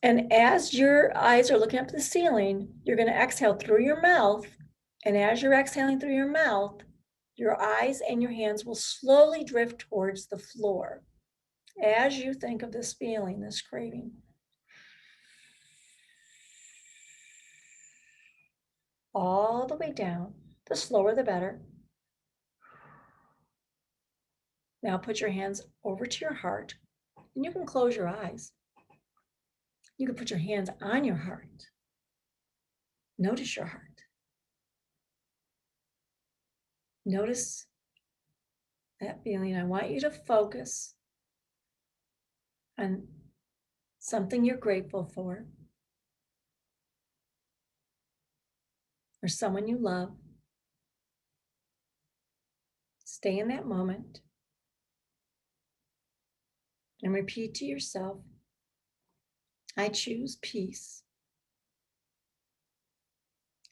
And as your eyes are looking up at the ceiling, you're going to exhale through your mouth. And as you're exhaling through your mouth, your eyes and your hands will slowly drift towards the floor as you think of this feeling, this craving. All the way down. The slower, the better. Now put your hands over to your heart, and you can close your eyes. You can put your hands on your heart. Notice your heart. Notice that feeling. I want you to focus on something you're grateful for, or someone you love. Stay in that moment and repeat to yourself, I choose peace.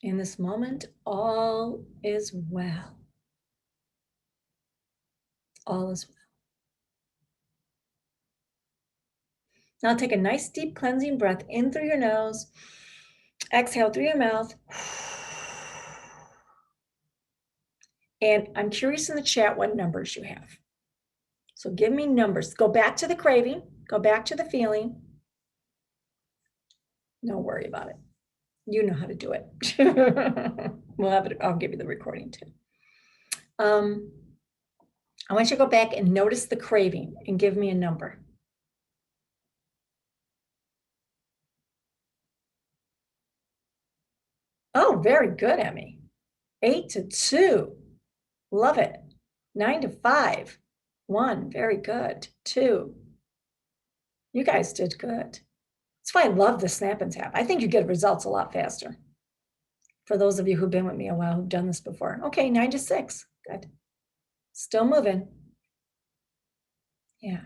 In this moment, all is well. All is well. Now take a nice deep cleansing breath in through your nose. Exhale through your mouth. And I'm curious in the chat what numbers you have. So give me numbers. Go back to the craving. Go back to the feeling. Don't worry about it. You know how to do it. We'll have it. I'll give you the recording too. I want you to go back and notice the craving and give me a number. Oh, very good, Emmy. 8 to 2. Love it. 9 to 5. 1. Very good. 2. You guys did good. That's why I love the Snap and Tap. I think you get results a lot faster. For those of you who've been with me a while, who've done this before. Okay, 9 to 6. Good. Still moving. Yeah.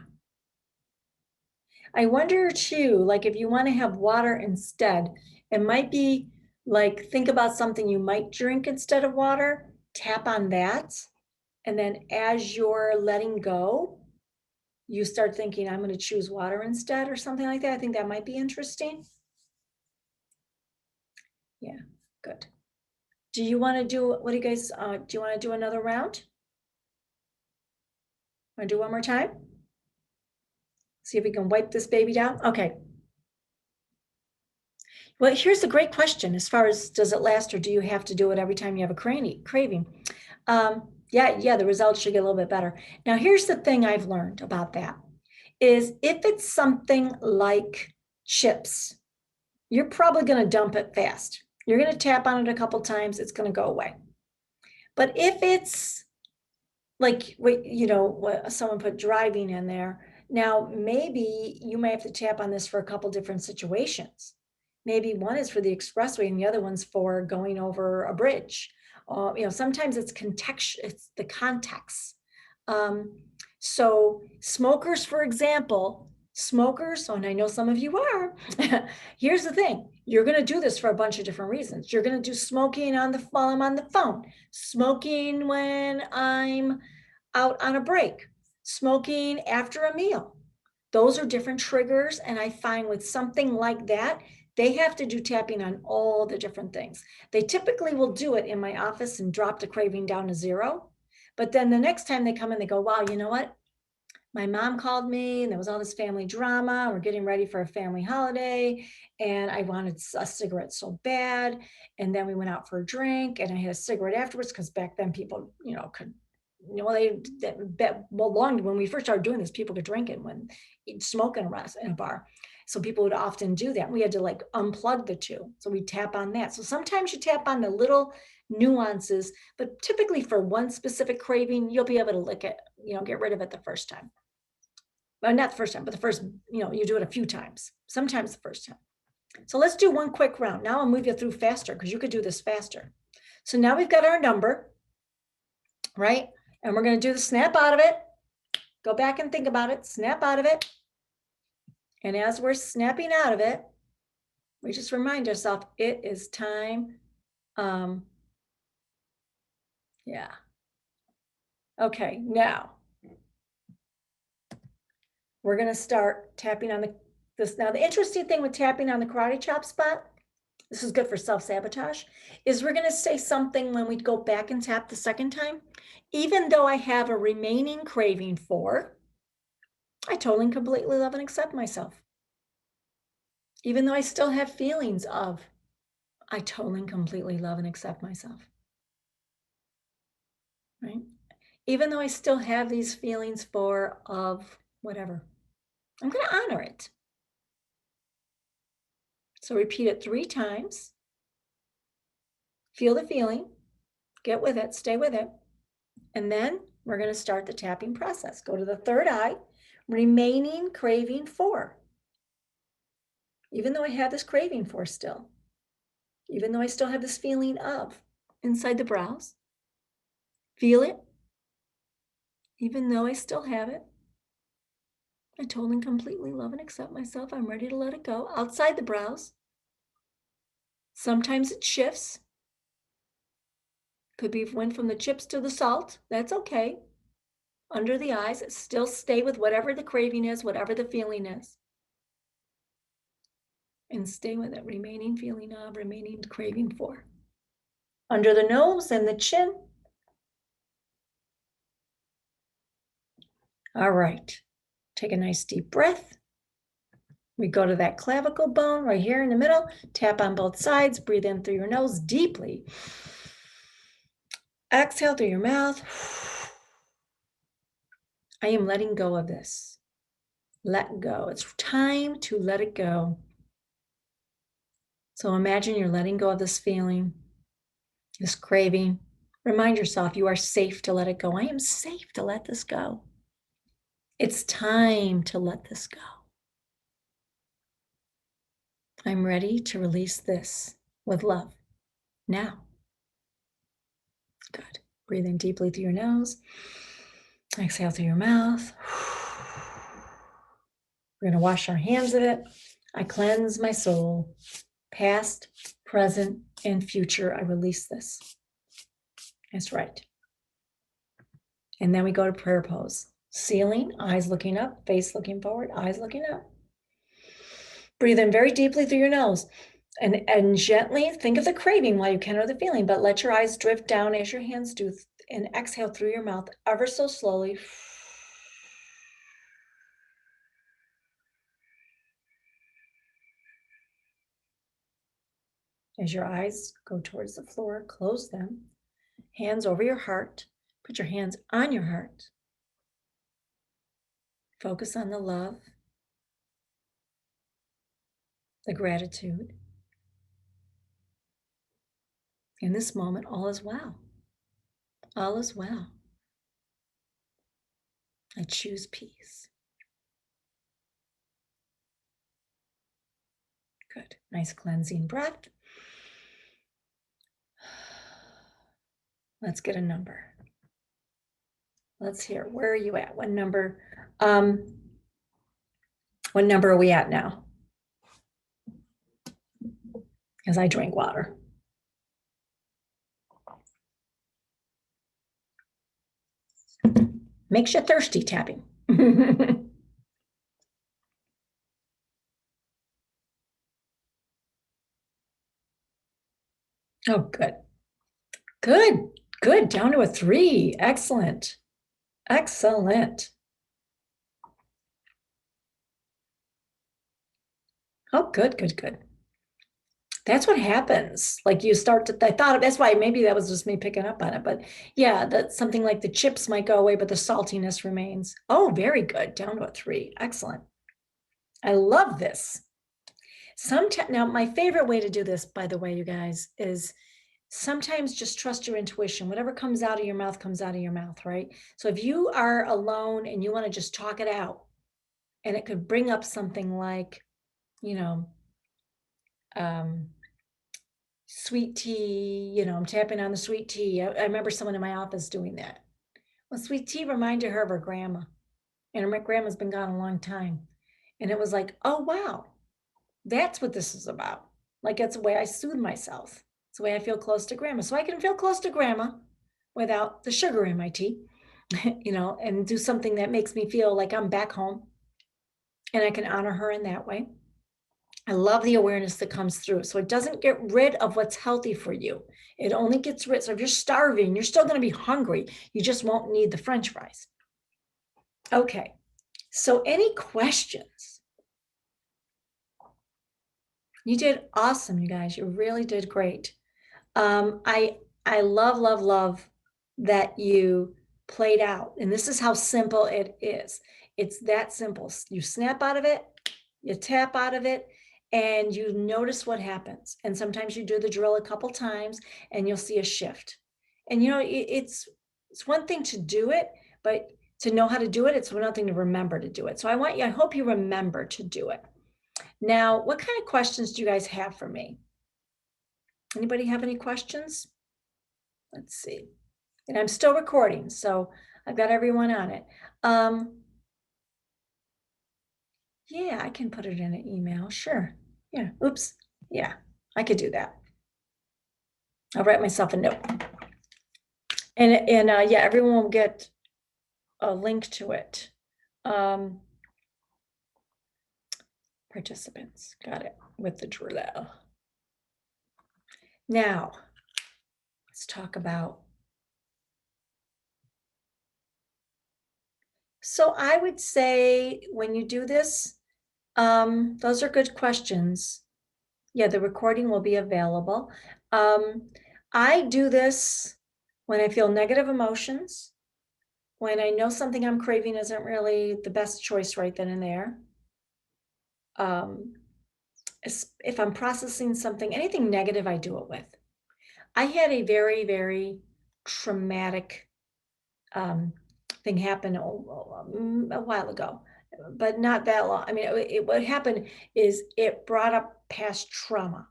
I wonder too, like if you want to have water instead, it might be like think about something you might drink instead of water, tap on that. And then as you're letting go, you start thinking, I'm going to choose water instead or something like that. I think that might be interesting. Yeah, good. Do you want to do, what do you guys, do you want to do another round? Want to do one more time? See if we can wipe this baby down. Okay. Well, here's a great question as far as does it last or do you have to do it every time you have a craving? Yeah, the results should get a little bit better. Now, here's the thing I've learned about that is if it's something like chips, you're probably going to dump it fast. You're going to tap on it a couple times. It's going to go away. But if it's like, someone put driving in there, now maybe you may have to tap on this for a couple different situations. Maybe one is for the expressway and the other one's for going over a bridge. Sometimes it's it's the context. So smokers, for example, and I know some of you are, here's the thing. You're going to do this for a bunch of different reasons. You're going to do smoking while I'm on the phone, smoking when I'm out on a break, smoking after a meal. Those are different triggers. And I find with something like that, they have to do tapping on all the different things. They typically will do it in my office and drop the craving down to 0. But then the next time they come in, they go, wow, you know what? My mom called me and there was all this family drama. We're getting ready for a family holiday and I wanted a cigarette so bad. And then we went out for a drink and I had a cigarette afterwards because back then people, could long when we first started doing this, people could drink it when smoke in a bar. So people would often do that. We had to like unplug the two. So we tap on that. So sometimes you tap on the little nuances, but typically for one specific craving, you'll be able to lick it, get rid of it the first time. Well, not the first time, but the first, you do it a few times, sometimes the first time. So let's do one quick round. Now I'll move you through faster because you could do this faster. So now we've got our number, right? And we're going to do the snap out of it. Go back and think about it, snap out of it. And as we're snapping out of it, we just remind ourselves it is time. Yeah. Okay, now we're going to start tapping on this. Now, the interesting thing with tapping on the karate chop spot, this is good for self-sabotage, is we're going to say something when we go back and tap the second time. Even though I have a remaining craving for, I totally and completely love and accept myself. Even though I still have feelings of, I totally and completely love and accept myself. Right? Even though I still have these feelings of whatever, I'm going to honor it. So repeat it 3 times. Feel the feeling, get with it, stay with it. And then we're going to start the tapping process. Go to the third eye, remaining craving for. Even though I have this craving for still, even though I still have this feeling of inside the brows, feel it. Even though I still have it, I totally and completely love and accept myself. I'm ready to let it go. Outside the brows, sometimes it shifts. Could be went from the chips to the salt. That's okay. Under the eyes, still stay with whatever the craving is, whatever the feeling is. And stay with it, remaining feeling of, remaining craving for. Under the nose and the chin. All right. Take a nice deep breath. We go to that clavicle bone right here in the middle. Tap on both sides. Breathe in through your nose deeply. Exhale through your mouth. I am letting go of this. Let go. It's time to let it go. So imagine you're letting go of this feeling, this craving. Remind yourself you are safe to let it go. I am safe to let this go. It's time to let this go. I'm ready to release this with love now. Good. Breathe in deeply through your nose. Exhale through your mouth. We're going to wash our hands of it. I cleanse my soul. Past, present, and future, I release this. That's right. And then we go to prayer pose. Ceiling, eyes looking up, face looking forward, eyes looking up. Breathe in very deeply through your nose. And gently think of the craving while you can, or the feeling, but let your eyes drift down as your hands do, and exhale through your mouth ever so slowly. As your eyes go towards the floor, close them. Hands over your heart. Put your hands on your heart. Focus on the love, the gratitude. In this moment, all is well. All is well. I choose peace. Good. Nice cleansing breath. Let's get a number. Let's hear. Where are you at? What number? What number are we at now? As I drink water. Makes you thirsty, tapping. Oh, good. Good. Good. Down to a 3. Excellent. Excellent. Oh, good, good, good. That's what happens. Like you start to, I thought that's why maybe that was just me picking up on it. But yeah, that something like the chips might go away, but the saltiness remains. Oh, very good. Down to a 3. Excellent. I love this. Sometimes now my favorite way to do this, by the way, you guys, is sometimes just trust your intuition. Whatever comes out of your mouth comes out of your mouth, right? So if you are alone and you want to just talk it out, and it could bring up something like, you know, um, sweet tea, I'm tapping on the sweet tea. I remember someone in my office doing that. Well, sweet tea reminded her of her grandma, and her grandma's been gone a long time. And it was like, oh, wow, that's what this is about. Like, it's the way I soothe myself. It's the way I feel close to grandma. So I can feel close to grandma without the sugar in my tea, and do something that makes me feel like I'm back home and I can honor her in that way. I love the awareness that comes through. So it doesn't get rid of what's healthy for you. It only gets rid. So if you're starving, you're still going to be hungry. You just won't need the French fries. Okay. So any questions? You did awesome, you guys. You really did great. I love that you played out. And this is how simple it is. It's that simple. You snap out of it, you tap out of it, and you notice what happens. And sometimes you do the drill a couple times and you'll see a shift. And it's one thing to do it, but to know how to do it, it's one thing to remember to do it. So I hope you remember to do it. Now, what kind of questions do you guys have for me? Anybody have any questions? Let's see. And I'm still recording, so I've got everyone on it. Yeah, I can put it in an email. Sure. Yeah. Oops. Yeah, I could do that. I'll write myself a note. And yeah, everyone will get a link to it. Participants. Got it. With the drill. Now, let's talk about. So I would say when you do this, those are good questions. Yeah, the recording will be available. I do this when I feel negative emotions, when I know something I'm craving isn't really the best choice right then and there. If I'm processing something, anything negative, I do it with. I had a very, very traumatic thing happen a while ago, but not that long. I mean, what happened is it brought up past trauma.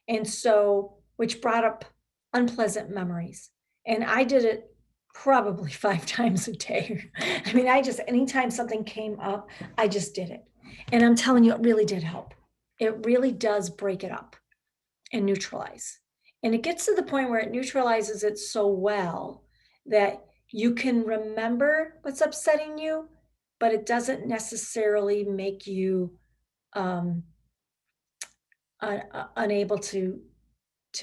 And so, which brought up unpleasant memories. And I did it probably 5 times a day. I mean, anytime something came up, I just did it. And I'm telling you, it really did help. It really does break it up and neutralize. And it gets to the point where it neutralizes it so well that you can remember what's upsetting you, but it doesn't necessarily make you unable to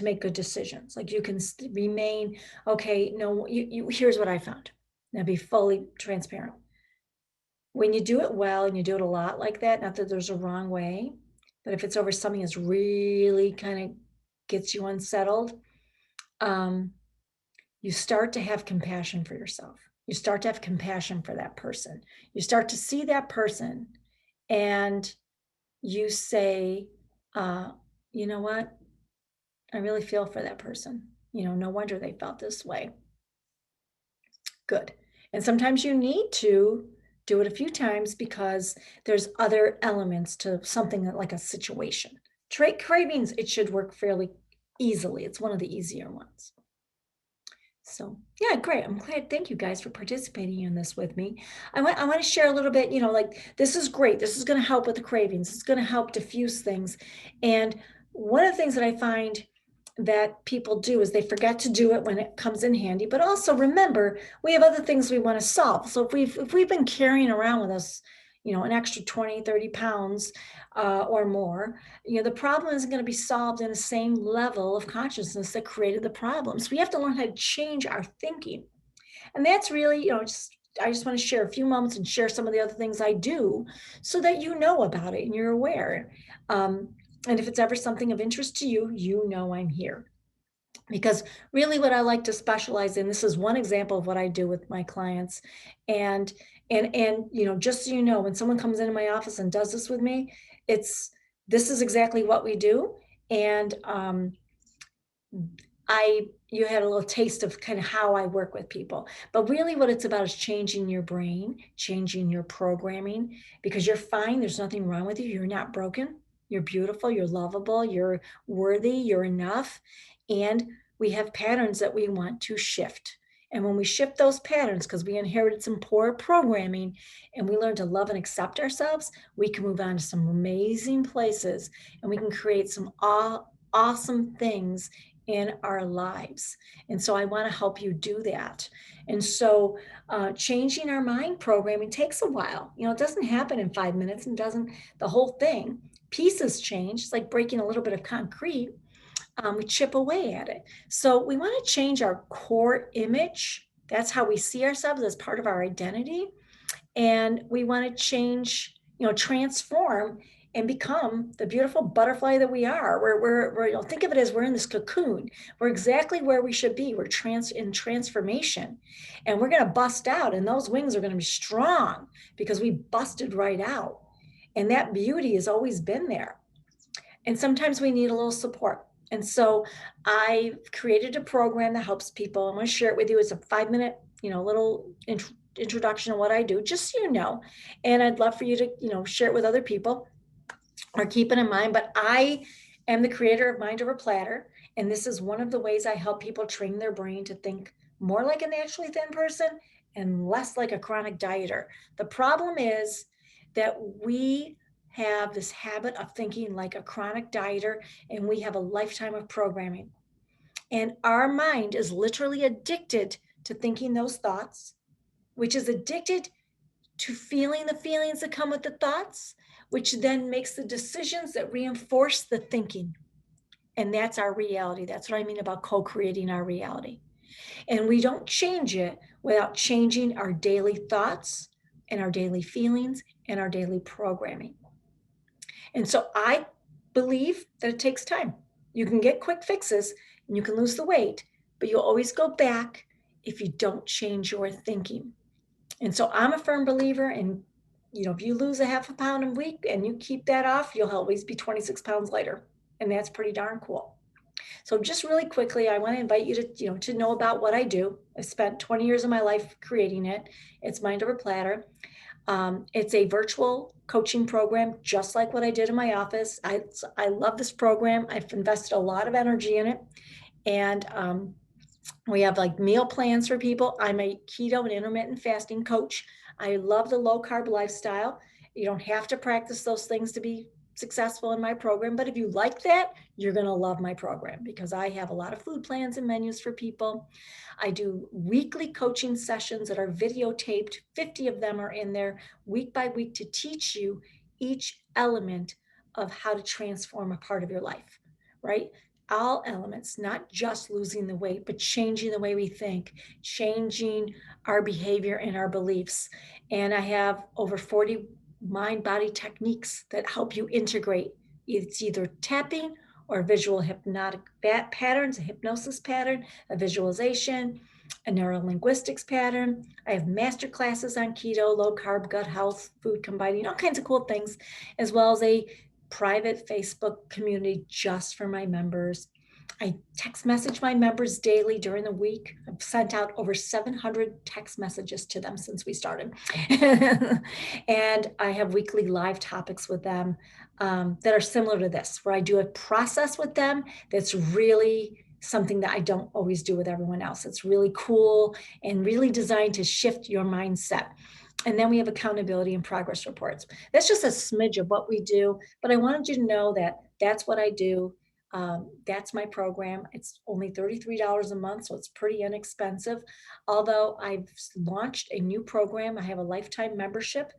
make good decisions. Like you can remain, okay, no, here's what I found. Now be fully transparent. When you do it well and you do it a lot like that, not that there's a wrong way, but if it's over something that's really kind of gets you unsettled, you start to have compassion for yourself. You start to have compassion for that person. You start to see that person and you say, you know what? I really feel for that person. No wonder they felt this way. Good. And sometimes you need to do it a few times because there's other elements to something like a situation. Trait cravings, it should work fairly easily. It's one of the easier ones. So yeah, great. I'm glad. Thank you guys for participating in this with me. I want to share a little bit, like this is great. This is going to help with the cravings. It's going to help diffuse things. And one of the things that I find that people do is they forget to do it when it comes in handy, but also remember we have other things we want to solve. So if we've been carrying around with us, an extra 20, 30 pounds or more, the problem isn't going to be solved in the same level of consciousness that created the problem. So we have to learn how to change our thinking. And that's really, I just want to share a few moments and share some of the other things I do so that you know about it and you're aware. And if it's ever something of interest to you, you know I'm here. Because really what I like to specialize in, this is one example of what I do with my clients. And just so you know, when someone comes into my office and does this with me, it's this is exactly what we do. And I you had a little taste of kind of how I work with people. But really what it's about is changing your brain, changing your programming because you're fine, there's nothing wrong with you, you're not broken. You're beautiful, you're lovable, you're worthy, you're enough, and we have patterns that we want to shift. And when we shift those patterns because we inherited some poor programming and we learn to love and accept ourselves, we can move on to some amazing places and we can create some awesome things in our lives. And so I want to help you do that. And so changing our mind programming takes a while. It doesn't happen in 5 minutes and doesn't the whole thing. Pieces change. It's like breaking a little bit of concrete. We chip away at it. So we want to change our core image. That's how we see ourselves as part of our identity, and we want to change, transform and become the beautiful butterfly that we are. We're think of it as we're in this cocoon. We're exactly where we should be. We're in transformation, and we're going to bust out, and those wings are going to be strong because we busted right out. And that beauty has always been there. And sometimes we need a little support. And so I created a program that helps people. I'm going to share it with you. It's a 5 minute, little introduction of what I do, just so you know. And I'd love for you to, share it with other people or keep it in mind. But I am the creator of Mind Over Platter. And this is one of the ways I help people train their brain to think more like a naturally thin person and less like a chronic dieter. The problem is that we have this habit of thinking like a chronic dieter, and we have a lifetime of programming. And our mind is literally addicted to thinking those thoughts, which is addicted to feeling the feelings that come with the thoughts, which then makes the decisions that reinforce the thinking. And that's our reality. That's what I mean about co creating our reality. And we don't change it without changing our daily thoughts and our daily feelings and our daily programming. And so I believe that it takes time. You can get quick fixes and you can lose the weight, but you'll always go back if you don't change your thinking. And so I'm a firm believer in, if you lose a half a pound a week and you keep that off, you'll always be 26 pounds lighter. And that's pretty darn cool. So just really quickly, I want to invite you to, to know about what I do. I spent 20 years of my life creating it. It's Mind Over Platter. It's a virtual coaching program, just like what I did in my office. I love this program. I've invested a lot of energy in it. And we have like meal plans for people. I'm a keto and intermittent fasting coach. I love the low carb lifestyle. You don't have to practice those things to be successful in my program, but if you like that, you're going to love my program because I have a lot of food plans and menus for people. I do weekly coaching sessions that are videotaped. 50 of them are in there week by week to teach you each element of how to transform a part of your life, right? All elements, not just losing the weight, but changing the way we think, changing our behavior and our beliefs. And I have over 40 mind body techniques that help you integrate. It's either tapping or visual hypnotic patterns, a hypnosis pattern, a visualization, a neurolinguistics pattern. I have master classes on keto, low carb, gut health, food combining, all kinds of cool things, as well as a private Facebook community just for my members. I text message my members daily during the week. I've sent out over 700 text messages to them since we started. And I have weekly live topics with them that are similar to this, where I do a process with them that's really something that I don't always do with everyone else. It's really cool and really designed to shift your mindset. And then we have accountability and progress reports. That's just a smidge of what we do, but I wanted you to know that that's what I do. That's my program. It's only $33 a month, so it's pretty inexpensive. Although I've launched a new program, I have a lifetime membership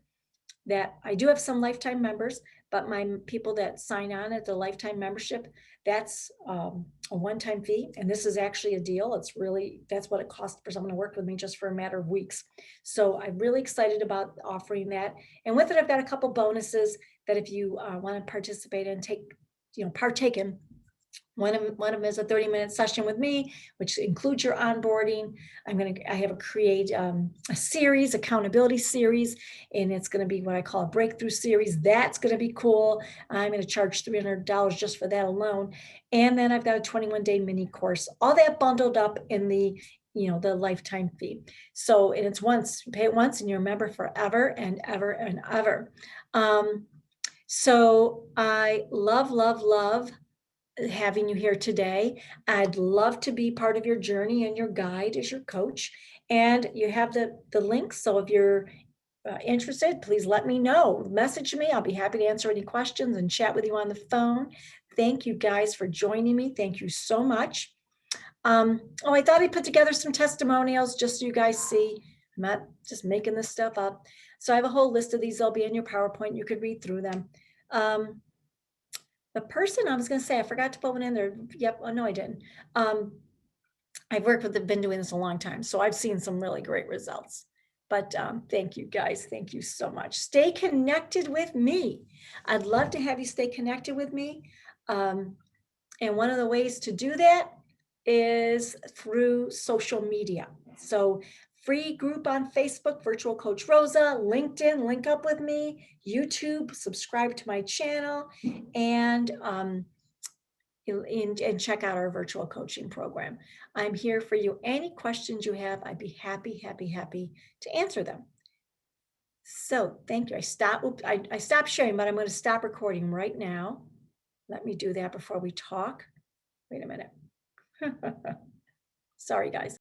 that I do have some lifetime members, but my people that sign on at the lifetime membership, that's a one-time fee. And this is actually a deal. That's what it costs for someone to work with me just for a matter of weeks. So I'm really excited about offering that. And with it, I've got a couple bonuses that if you want to participate and take partake in. One of them is a 30-minute session with me, which includes your onboarding. I have a create a series, accountability series, and it's going to be what I call a breakthrough series. That's going to be cool. I'm going to charge $300 just for that alone. And then I've got a 21-day mini course, all that bundled up in the lifetime fee. So, and it's once, you pay it once and you're a member forever and ever and ever. So I love, love, love having you here today. I'd love to be part of your journey and your guide as your coach. And you have the links. So if you're interested, please let me know. Message me. I'll be happy to answer any questions and chat with you on the phone. Thank you guys for joining me. Thank you so much. I thought I put together some testimonials just so you guys see. I'm not just making this stuff up. So I have a whole list of these. They'll be in your PowerPoint. You could read through them. The person I was going to say, I forgot to put one in there. Yep. Oh, no, I didn't. I've been doing this a long time, so I've seen some really great results. But thank you guys. Thank you so much. Stay connected with me. I'd love to have you stay connected with me. And one of the ways to do that is through social media. So free group on Facebook, Virtual Coach Rosa, LinkedIn, link up with me, YouTube, subscribe to my channel, and check out our virtual coaching program. I'm here for you. Any questions you have, I'd be happy, happy, happy to answer them. So thank you. I stopped sharing, but I'm going to stop recording right now. Let me do that before we talk. Wait a minute. Sorry, guys.